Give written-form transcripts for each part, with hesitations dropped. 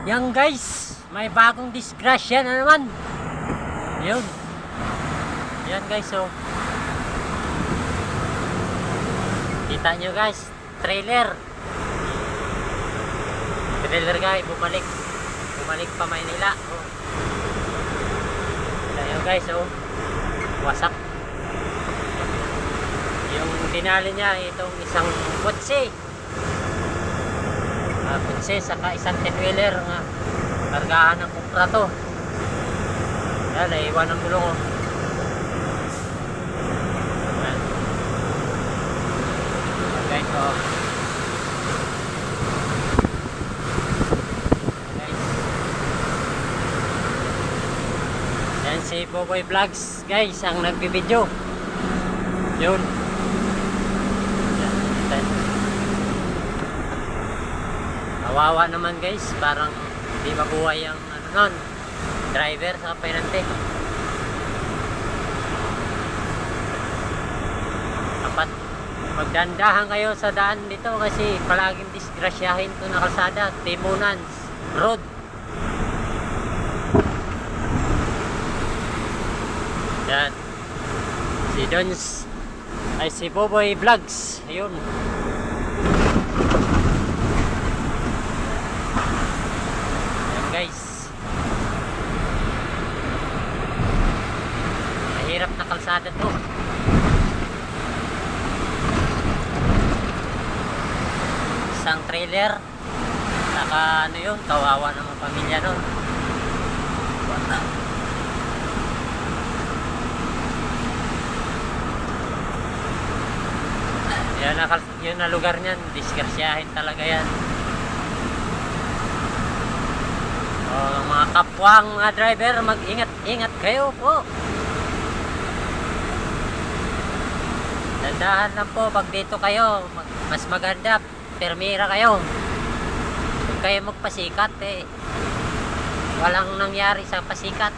Yan guys, may bagong disgrasya na naman. Yun. Yan guys, oh. Kita nyo guys, trailer guys, bumalik pa Maynila, oh. Ayan guys, oh. Wasak. Yung tinali niya itong isang kotse, kotse saka isang 10-wheeler nga kargahan ng kumprato. Yan, naiwan ng gulong, oh. Yan. Yan guys, oh. Guys. Yan si Boboy Vlogs guys ang nagbibideo. Yun. Yan. Kawawa naman guys, parang di mabuhay ang ano nun, driver sa painante. Dapat magdandahan kayo sa daan dito kasi palaging disgrasyahin to na kalsada, Timunan Road. Yan. Si Dons ay si Boboy Vlogs. Ayun. Guys, mahirap na kalsada to. Isang trailer naka ano yun, kawawa ng mga pamilya nun. Yun na lugar niyan, disgrasyahin talaga yan. Mga kapwang mga driver, mag-ingat-ingat kayo po. Dandahan lang po pag dito kayo, mas maganda, permira kayo. Huwag kayo magpasikat eh. Walang nangyari sa pasikat.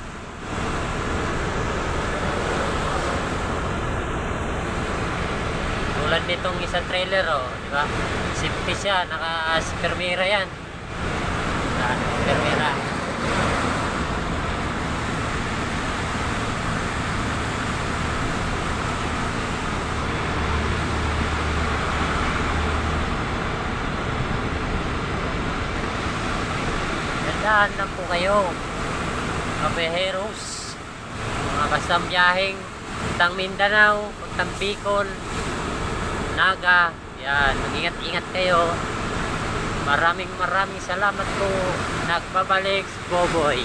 Tulad nitong isang trailer, oh, di ba? Safety siya, naka-permira yan. Permira. Dandahan lang po kayo, mga beheros, mga bastang biyaheng papuntang Mindanao, papuntang Bicol, Naga. Yan, mag-ingat-ingat kayo. Maraming salamat po. Nagbabalik Boboy.